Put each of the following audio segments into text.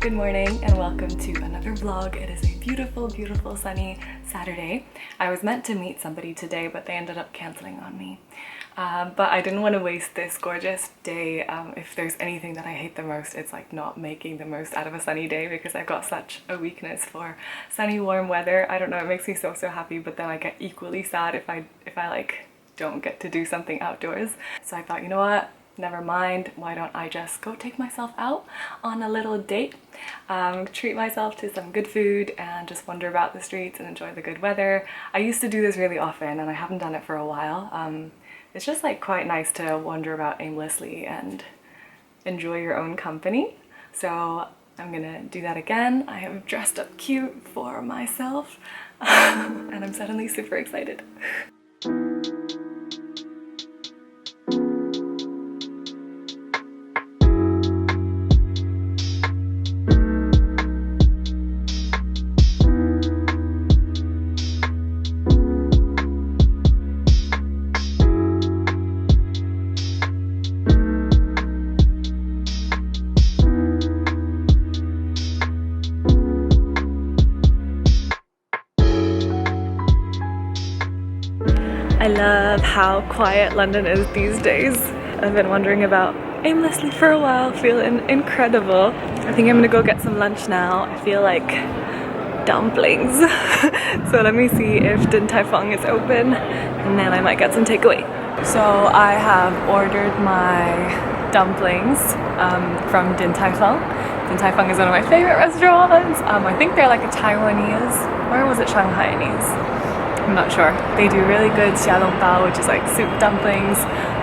Good morning and welcome to another vlog. It is a beautiful, beautiful sunny Saturday. I was meant to meet somebody today, but they ended up canceling on me. But I didn't want to waste this gorgeous day. If there's anything that I hate the most, it's like not making the most out of a sunny day, because I've got such a weakness for sunny, warm weather. I don't know, it makes me so happy, but then I get equally sad if I like don't get to do something outdoors. So I thought, you know what? Never mind, why don't I just go take myself out on a little date, treat myself to some good food and just wander about the streets and enjoy the good weather. I used to do this really often and I haven't done it for a while. It's just like quite nice to wander about aimlessly and enjoy your own company. So I'm gonna do that again. I have dressed up cute for myself and I'm suddenly super excited. I love how quiet London is these days. I've been wandering about aimlessly for a while, feeling incredible. I think I'm gonna go get some lunch now. I feel like dumplings. So let me see if Din Tai Fung is open and then I might get some takeaway. So I have ordered my dumplings from Din Tai Fung. Din Tai Fung is one of my favorite restaurants. I think they're like a Taiwanese, or was it Shanghainese? I'm not sure. They do really good xiaolong bao, which is like soup dumplings,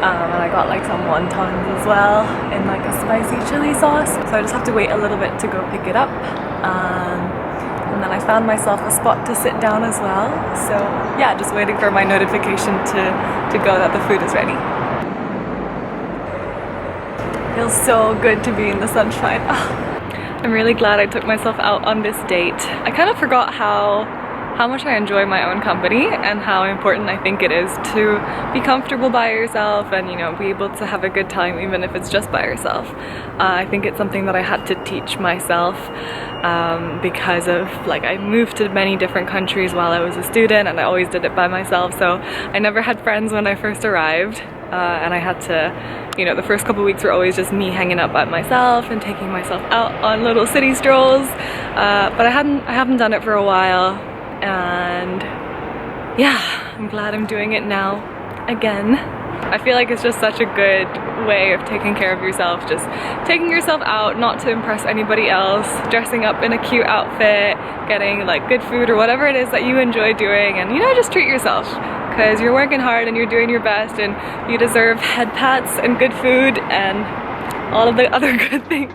and I got like some wontons as well in like a spicy chili sauce. So I just have to wait a little bit to go pick it up, and then I found myself a spot to sit down as well. So yeah, just waiting for my notification to go that the food is ready. Feels so good to be in the sunshine. I'm really glad I took myself out on this date. I kind of forgot how much I enjoy my own company and how important I think it is to be comfortable by yourself and, you know, be able to have a good time even if it's just by yourself. I think it's something that I had to teach myself because of, like, I moved to many different countries while I was a student and I always did it by myself, so I never had friends when I first arrived, and I had to, you know, the first couple weeks were always just me hanging out by myself and taking myself out on little city strolls, but I haven't done it for a while. And yeah, I'm glad I'm doing it now again. I feel like it's just such a good way of taking care of yourself, just taking yourself out, not to impress anybody else, dressing up in a cute outfit, getting like good food or whatever it is that you enjoy doing, and, you know, just treat yourself, because you're working hard and you're doing your best and you deserve head pats and good food and all of the other good things.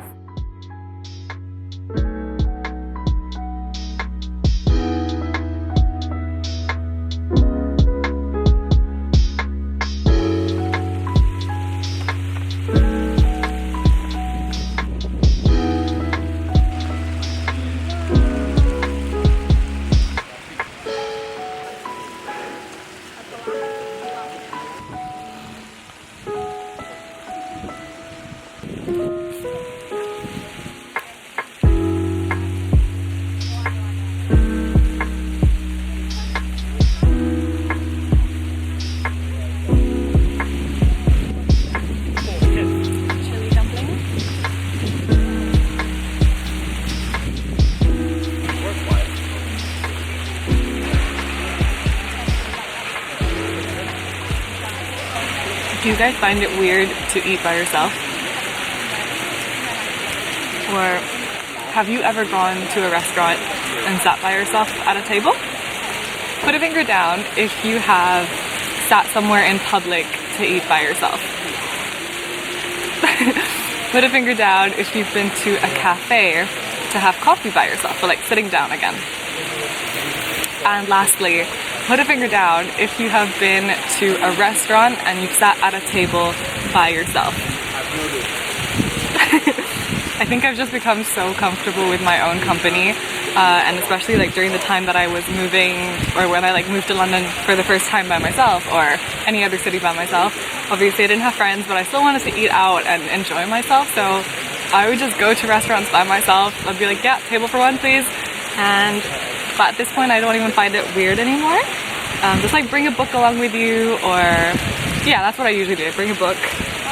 Do you guys find it weird to eat by yourself? Or have you ever gone to a restaurant and sat by yourself at a table? Put a finger down if you have sat somewhere in public to eat by yourself. Put a finger down if you've been to a cafe to have coffee by yourself, or like sitting down again. And lastly, put a finger down if you have been to a restaurant and you've sat at a table by yourself. I think I've just become so comfortable with my own company, and especially like during the time that I was moving, or when I like moved to London for the first time by myself, or any other city by myself. Obviously I didn't have friends, but I still wanted to eat out and enjoy myself, so I would just go to restaurants by myself. I'd be like, yeah, table for one please. But at this point I don't even find it weird anymore. Just like bring a book along with you, or yeah, that's what I usually do. I bring a book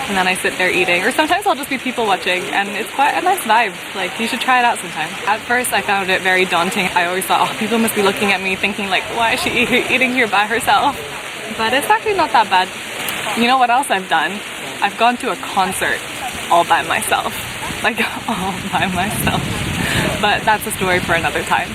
and then I sit there eating, or sometimes I'll just be people watching, and it's quite a nice vibe. Like, you should try it out sometime. At first I found it very daunting. I always thought, oh, people must be looking at me thinking like, why is she eating here by herself? But it's actually not that bad. You know what else I've done? I've gone to a concert all by myself. Like, all by myself. But that's a story for another time.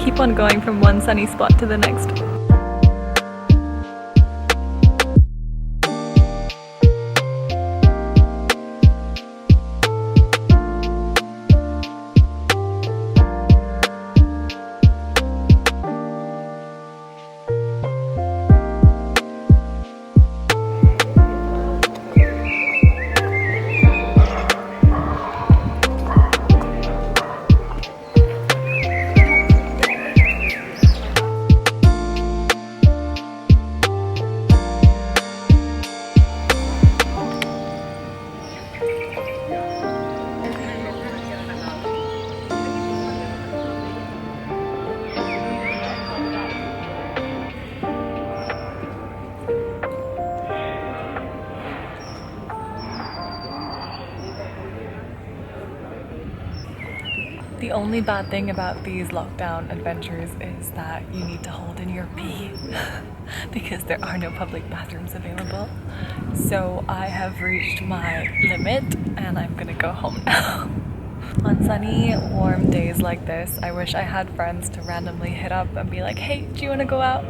Keep on going from one sunny spot to the next. The only bad thing about these lockdown adventures is that you need to hold in your pee because there are no public bathrooms available. So I have reached my limit and I'm gonna go home now. On sunny, warm days like this, I wish I had friends to randomly hit up and be like, hey, do you want to go out?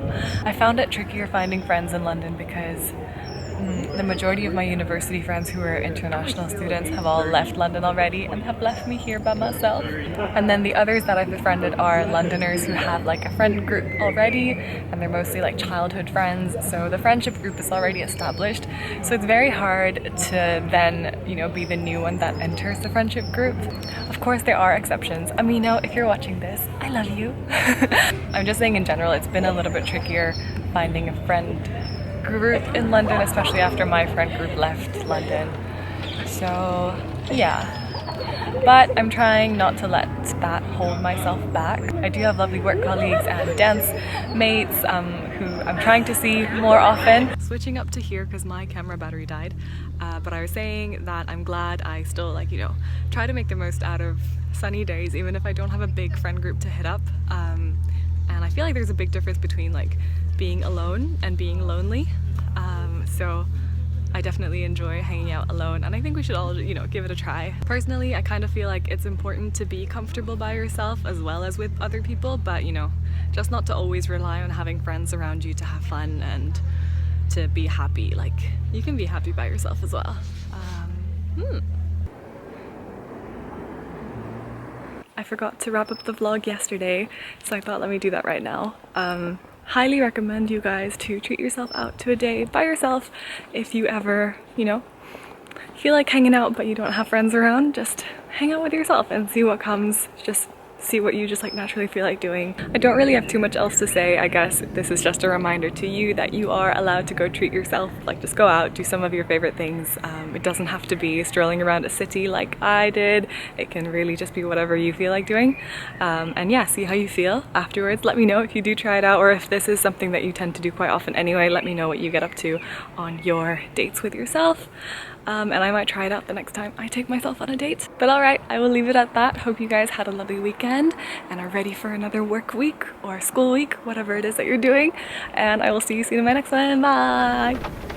I found it trickier finding friends in London because the majority of my university friends who are international students have all left London already and have left me here by myself. And then the others that I've befriended are Londoners who have like a friend group already, and they're mostly like childhood friends, so the friendship group is already established. So it's very hard to then, you know, be the new one that enters the friendship group. Of course there are exceptions. Amino, if you're watching this, I love you. I'm just saying in general, it's been a little bit trickier finding a friend group in London, especially after my friend group left London. So yeah, but I'm trying not to let that hold myself back. I do have lovely work colleagues and dance mates who I'm trying to see more often. Switching up to here because my camera battery died, but I was saying that I'm glad I still, like, you know, try to make the most out of sunny days even if I don't have a big friend group to hit up. And I feel like there's a big difference between like being alone and being lonely. So I definitely enjoy hanging out alone, and I think we should all, you know, give it a try. Personally, I kind of feel like it's important to be comfortable by yourself as well as with other people, but you know, just not to always rely on having friends around you to have fun and to be happy. Like, you can be happy by yourself as well. I forgot to wrap up the vlog yesterday, so I thought let me do that right now. Highly recommend you guys to treat yourself out to a day by yourself. If you ever, you know, feel like hanging out but you don't have friends around, just hang out with yourself and see what comes. Just see what you just like naturally feel like doing. I don't really have too much else to say. I guess this is just a reminder to you that you are allowed to go treat yourself. Like, just go out, do some of your favorite things. It doesn't have to be strolling around a city like I did. It can really just be whatever you feel like doing. And yeah, see how you feel afterwards. Let me know if you do try it out, or if this is something that you tend to do quite often anyway. Let me know what you get up to on your dates with yourself. And I might try it out the next time I take myself on a date. But alright, I will leave it at that. Hope you guys had a lovely weekend and are ready for another work week or school week, whatever it is that you're doing. And I will see you soon in my next one. Bye!